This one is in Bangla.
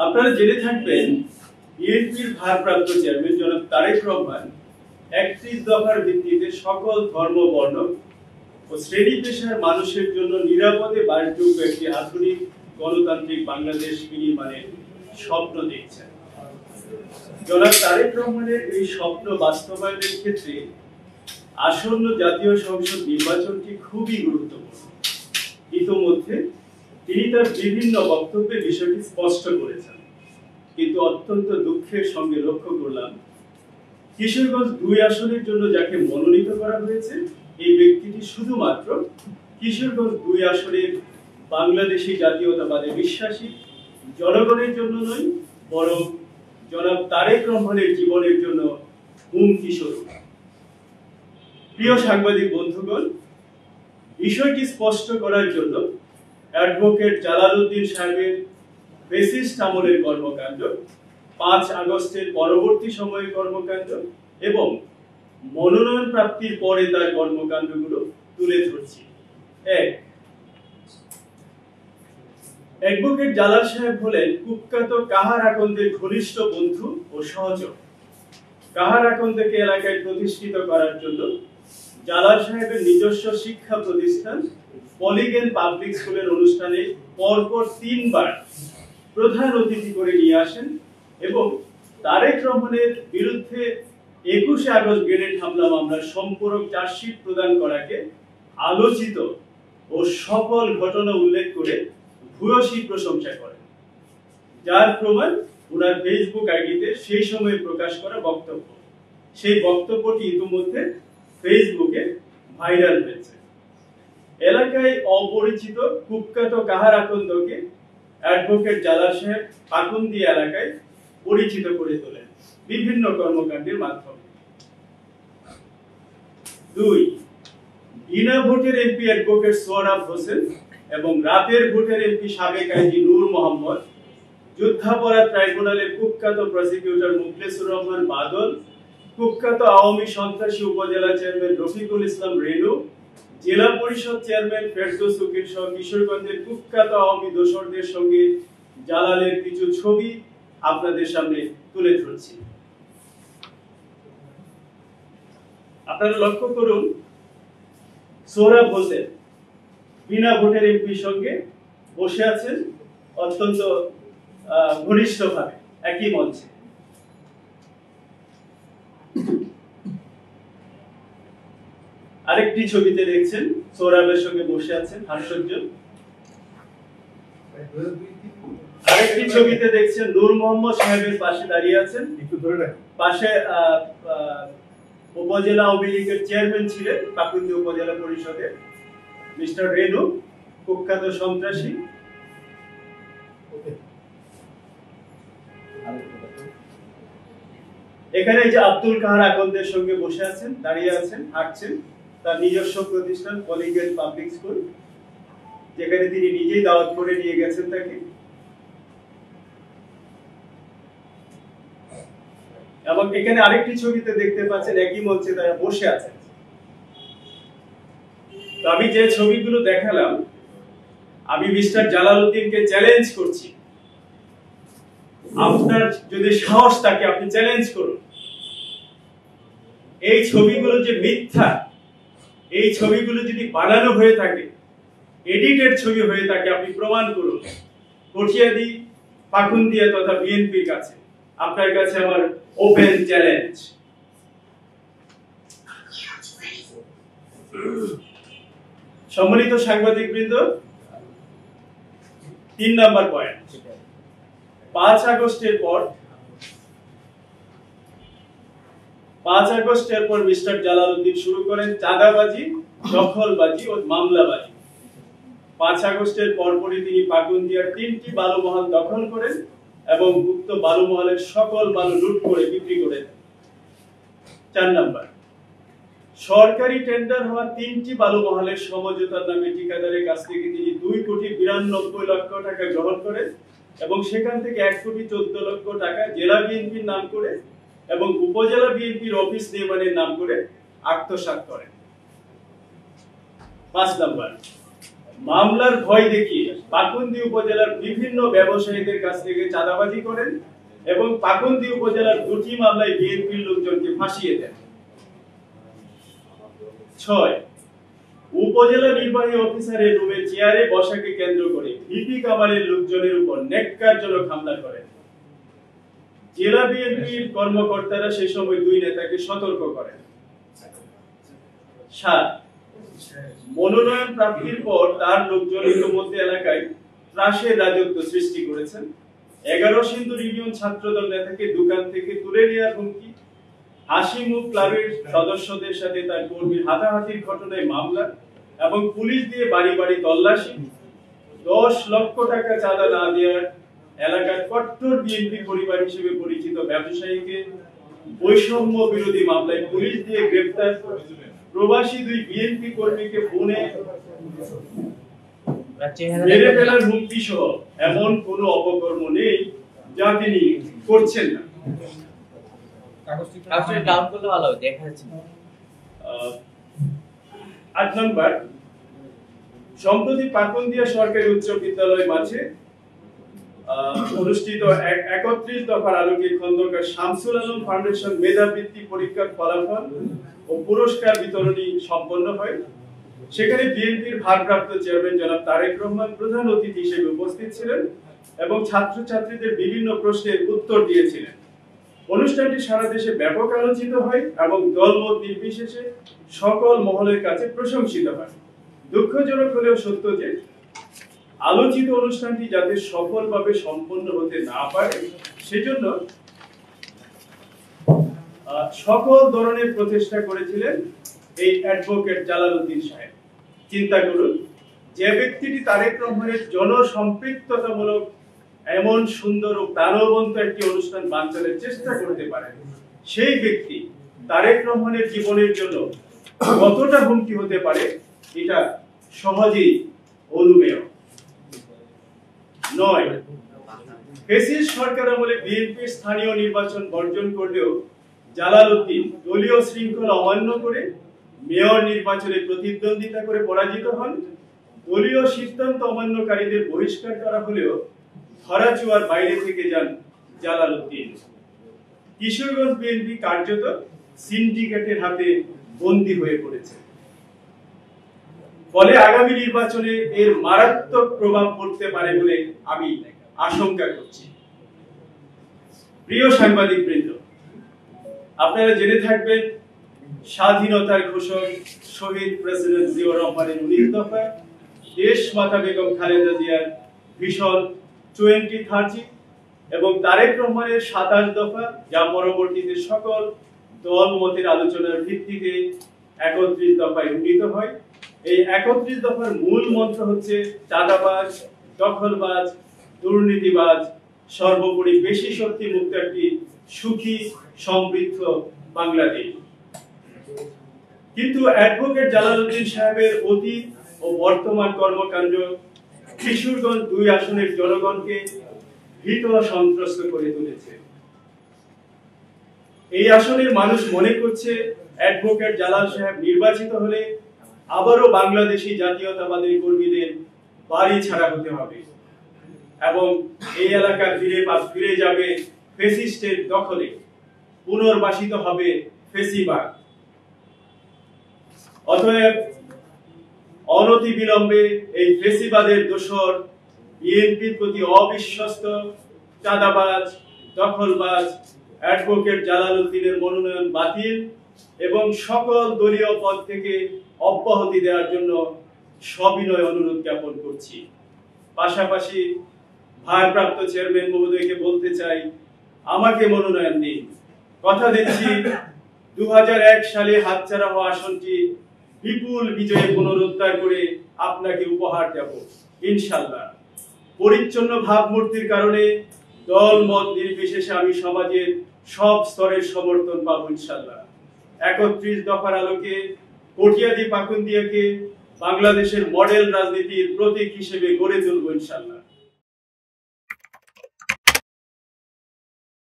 আপনারা জেনে থাকবেন বিএনপির ভারপ্রাপ্ত চেয়ারম্যান জনাব তারেক রহমান ৩১ দফার ভিত্তিতে সকল ধর্ম বর্ণ ও শ্রেণী পেশার মানুষের জন্য নিরাপদে বাসযোগ্য একটি আধুনিক গণতান্ত্রিক বাংলাদেশ বিনির্মাণের স্বপ্ন দেখছেন। জনাব তারেক রহমানের এই স্বপ্ন বাস্তবায়নের ক্ষেত্রে আসন্ন জাতীয় সংসদ নির্বাচনটি খুবই গুরুত্বপূর্ণ। ইতোমধ্যে তিনি তার বিভিন্ন বক্তব্যে বিষয়টি স্পষ্ট করেছেন, কিন্তু অত্যন্ত দুঃখের সঙ্গে লক্ষ্য করলাম কিশোরগঞ্জ ২ আসনের জন্য যাকে মনোনীত করা হয়েছে এই ব্যক্তিটি শুধুমাত্র কিশোরগঞ্জ ২ আসনের বাংলাদেশী জাতীয়তাবাদে বিশ্বাসী জনগণের জন্য নয়, বরং জনাব তারেক রহমানের জীবনের জন্য হুমকি স্বরূপ। প্রিয় সাংবাদিক বন্ধুগণ, বিষয়টি স্পষ্ট করার জন্য অ্যাডভোকেট জালালউদ্দিন সাহেবের ফ্যাসিস্ট আমলের কর্মকাণ্ড, ৫ আগস্টের পরবর্তী সময়ের কর্মকাণ্ড এবং মনোনয়ন প্রাপ্তির পরে তার কর্মকাণ্ডগুলো তুলে ধরছি। অ্যাডভোকেট জালাল সাহেব হলেন কুখ্যাত কাহার আকন্দের ঘনিষ্ঠ বন্ধু ও সহযোগ। কাহার আকন্দকে এলাকায় প্রতিষ্ঠিত করার জন্য জালাল সাহেবের নিজস্ব শিক্ষা প্রতিষ্ঠান পলিগেন পাবলিক স্কুলের অনুষ্ঠানে পরপর ৩ বার প্রধান অতিথি করে নিয়ে আসেন এবং তারেক রহমানের বিরুদ্ধে ২১ আগস্ট গ্রেনেড হামলা মামলার সম্পূরক চার্জশিট প্রদান করাকে আলোচিত ও সফল ঘটনা উল্লেখ করে ভূয়সী প্রশংসা করেন, যার প্রমাণ ওনার ফেসবুক আইডিতে সেই সময় প্রকাশ করা বক্তব্য। সেই বক্তব্যটি ইতিমধ্যে ফেসবুকে ভাইরাল হয়েছে। এলাকায় অপরিচিত কুখ্যাত কাহার আকন্দকে অ্যাডভোকেট জালাল সাহেব পাকুন্দি এলাকায় পরিচিত করে তোলেন বিভিন্ন কর্মকাণ্ডের মাধ্যমে। ২ বিনা ভোটের এমপি অ্যাডভোকেট সোহরাব হোসেন এবং রাতের ভোটের এমপি সাবেক আইজি নূর মোহাম্মদ, যুদ্ধাপরাধ ট্রাইব্যুনালের কুখ্যাত প্রসিকিউটর মুখলেসুর রহমান বাদল, কুখ্যাত আওয়ামী সন্ত্রাসী উপজেলা চেয়ারম্যান রফিকুল ইসলাম রেনু, জেলা পরিষদ চেয়ারম্যান ফেরদৌস উকিল সহ কিশোরগঞ্জের কুখ্যাত আওয়ামী দোসরদের সঙ্গে জালালের কিছু ছবি আপনাদের সামনে তুলে ধরছি। আপনারা লক্ষ্য করুন, সোহরাব হোসেন বিনা ভোটের এমপির সঙ্গে বসে আছেন অত্যন্ত ঘনিষ্ঠভাবে একই মঞ্চে। আরেকটি ছবিতে দেখছেন সোহরাবের সঙ্গে বসে আছেন হাস্যজ্জ্বল। আরেকটি ছবিতে দেখছেন নূর মোহাম্মদ সাহেবের পাশে দাঁড়িয়ে আছেন, পাশে উপজেলা আওয়ামী লীগের চেয়ারম্যান ছিলেন পাকুন্দি উপজেলা পরিষদের মিস্টার রেনু, কুখ্যাত সন্ত্রাসী। এখানে যে আব্দুল কাহার আকন্দের সঙ্গে বসে আছেন, দাঁড়িয়ে আছেন, হাঁটছেন, তার নিজস্ব প্রতিষ্ঠান পলিগেন পাবলিক স্কুল, যেখানে তিনি নিজেই দাওয়াত করে নিয়ে গেছেন তাকে। এবং এখানে আরেকটি ছবিতে দেখতে পাচ্ছেন একই মঞ্চে তারা বসে আছেন। তো আমি যে ছবিগুলো দেখালাম, আমি মিস্টার জালালউদ্দিনকে চ্যালেঞ্জ করছি, আপনার যদি সাহস থাকে আপনি চ্যালেঞ্জ করুন। এই ছবিগুলো যে মিথ্যা, এই ছবিগুলো যদি বানানো হয়ে থাকে, এডিটেড ছবি হয়ে থাকে, আপনি প্রমাণ করুন। কঠিয়াদি, পাকুন্দিয়া তথা বিএনপির কাছে আপনার কাছে আমার ওপেন চ্যালেঞ্জ। সম্মানিত সাংবাদিকবৃন্দ, ৩ নম্বর পয়েন্ট, ৫ আগস্টের পর মিস্টার জালালউদ্দিন শুরু করেন চাঁদাবাজি, দখলবাজি ও মামলাবাজি। ৫ আগস্টের পরপরই তিনি পাকুন্দিয়ার ৩টি বালুমহল দখল করেন এবং উক্ত বালুমহলের সকল বালু লুট করে বিক্রি করে দেন। ৪ নম্বর, সরকারি টেন্ডার হওয়া ৩টি বালুমহলের সমঝোতার নামে ঠিকাদারের কাছ থেকে তিনি ২,৯২,০০,০০০ টাকা গ্রহণ করেন এবং সেখান থেকে ১,১৪,০০,০০০ টাকা জেলা বিএনপির নাম করে এবং উপজেলা বিএনপির অফিস নির্মাণের নাম করে আত্মসাৎ করেন। ৫ নম্বর, মামলার ভয় দেখিয়ে পাকুন্দি উপজেলার বিভিন্ন ব্যবসায়ীদের কাছ থেকে চাঁদাবাজি করেন এবং পাকুন্দি উপজেলার 2টি মামলায় বিএনপির লোকজনকে ফাঁসিয়ে দেন। 6 উপজেলা নির্বাহী অফিসারের রুমে চেয়ারে বসাকে কেন্দ্র করে ভিপি কামালের লোকজনের উপর ন্যাক্কারজনক হামলা করেন। জেলা বিএনপির কর্মকর্তারা সেই সময় 2 নেতাকে সতর্ক করেন। 7 মনোনয়ন প্রাপ্তির পর তার লোকজন ইতিমধ্যে এলাকায় ত্রাসের রাজত্ব সৃষ্টি করেছেন। 11 সিন্ধুর ইউনিয়ন ছাত্রদল নেতাকে দোকান থেকে তুলে নেওয়ার হুমকি, হাসিমুখ ক্লাবের সদস্যদের সাথে তার কর্মীর হাতাহাতির ঘটনায় মামলা এবং পুলিশ দিয়ে বাড়ি বাড়ি তল্লাশি, 10 লক্ষ টাকা চাঁদা না দেওয়ার এলাকার কট্টর বিএনপি পরিবার হিসেবে পরিচিত ব্যবসায়ীকে বৈষম্য বিরোধী মামলায় পুলিশ দিয়ে গ্রেফতার, প্রবাসী 2 বিএনপি কর্মীকে ফোনে মেরে ফেলার হুমকি সহ এমন কোন অপকর্ম নেই যা তিনি করছেন না। কাগজটি ডাউন করলে ভালো হবে, দেখা যাচ্ছে না। 8 নম্বর, সম্প্রতি পাকুন্দিয়া সরকারি উচ্চ বিদ্যালয় মাঝে অনুষ্ঠিত 31 দফার আলোকে খন্দকার শামসুল আলম ফাউন্ডেশন মেধাবৃত্তি পরীক্ষার ফলাফল ও পুরস্কার বিতরণী সম্পন্ন হয়। সেখানে বিএনপির ভারপ্রাপ্ত চেয়ারম্যান জনাব তারেক রহমান প্রধান অতিথি হিসেবে উপস্থিত ছিলেন এবং ছাত্রছাত্রীদের বিভিন্ন প্রশ্নের উত্তর দিয়েছিলেন। অনুষ্ঠানটি সারা দেশে ব্যাপক আলোচিত হয় এবং দলমত নির্বিশেষে সকল মহলের কাছে প্রশংসিত হয়। দুঃখজনক হলেও সত্য যে আলোচিত অনুষ্ঠানটি যাতে সফলভাবে সম্পন্ন হতে না পারে সেজন্য সকল ধরনের প্রচেষ্টা করেছিলেন এই অ্যাডভোকেট জালালউদ্দিন সাহেব। চিন্তা করুন, যে ব্যক্তিটি তারেক রহমানের জনসম্পৃক্ততামূলক এমন সুন্দর ও প্রাণবন্ত একটি অনুষ্ঠান বানচালের চেষ্টা করতে পারেন, সেই ব্যক্তি তারেক রহমানের জীবনের জন্য কতটা হুমকি হতে পারে এটা সহজেই অনুমেয়। 9 ফ্যাসিস্ট সরকার আমলে বিএনপির স্থানীয় নির্বাচন বর্জন করলেও জালালউদ্দিন দলীয় শৃঙ্খলা অমান্য করে মেয়র নির্বাচনে প্রতিদ্বন্দ্বিতা করে পরাজিত হন। দলীয় সিদ্ধান্ত অমান্যকারীদের বহিষ্কার করা হলেও ধরাছোঁয়ার বাইরে থেকে যান জালালউদ্দিন। কিশোরগঞ্জ বিএনপি কার্যত সিন্ডিকেটের হাতে বন্দী হয়ে পড়েছে। ফলে আগামী নির্বাচনে এর মারাত্মক প্রভাব পড়তে পারে বলে আমি আশঙ্কা করছি। প্রিয় সাংবাদিক বৃন্দ, আপনারা জেনে থাকবেন স্বাধীনতার ঘোষক শহীদ প্রেসিডেন্ট জিয়াউর রহমানের 19 দফা, দেশ মাতা বেগম খালেদা জিয়ার ভিশন 2030 এবং তারেক রহমানের 27 দফা, যা পরবর্তীতে সকল দল মতের আলোচনার ভিত্তিতে 31 দফায় উন্নীত হয়। এই 31 দফার মূল মন্ত্র হচ্ছে চাঁদাবাজ, দখলবাজ, দুর্নীতিবাজ, সর্বোপরি বেশি শক্তি মুক্ত একটি সুখী সমৃদ্ধ বাংলাদেশ। কিন্তু অ্যাডভোকেট জালালউদ্দিন সাহেবের অতীত ও বর্তমান কর্মকাণ্ড কিশোরগঞ্জ 2 আসনের জনগণকে ভীত সন্ত্রস্ত করে তুলেছে। এই আসনের মানুষ মনে করছে অ্যাডভোকেট জালাল সাহেব নির্বাচিত হলে আবারও বাংলাদেশি জাতীয়তাবাদী কর্মীদের বাড়ি ছাড়া হতে হবে এবং এই এলাকা ফিরে যাবে ফ্যাসিস্টের দখলে, পুনর্বাসিত হবে ফ্যাসিবাদ। অতএব অনতি বিলম্বে এই ফ্যাসিবাদের দোসর বিএনপির প্রতি অবিশ্বস্ত, চাঁদাবাজ, দখলবাজ অ্যাডভোকেট জালালউদ্দিনের মনোনয়ন বাতিল এবং সকল দলীয় পদ থেকে অব্যাহতি দেওয়ার জন্য সবিনয় অনুরোধ জ্ঞাপন করছি। পাশাপাশি ভারপ্রাপ্ত চেয়ারম্যান মহোদয়কে বলতে চাই, আমাকে মনোনয়ন দিন। কথা দিচ্ছি 2001 সালে হাতছাড়া হওয়া আসনটি বিপুল বিজয়ে পুনরুদ্ধার করে আপনাকে উপহার দেব ইনশাআল্লাহ। পরিচ্ছন্ন ভাবমূর্তির কারণে দল মত নির্বিশেষে আমি সমাজের সব স্তরের সমর্থন পাবো ইনশাআল্লাহ। 31 দফার আলোকে কটিয়াদি পাকুন্দিয়াকে বাংলাদেশের মডেল রাজনীতির প্রতীক হিসেবে গড়ে তুলব ইনশাআল্লাহ।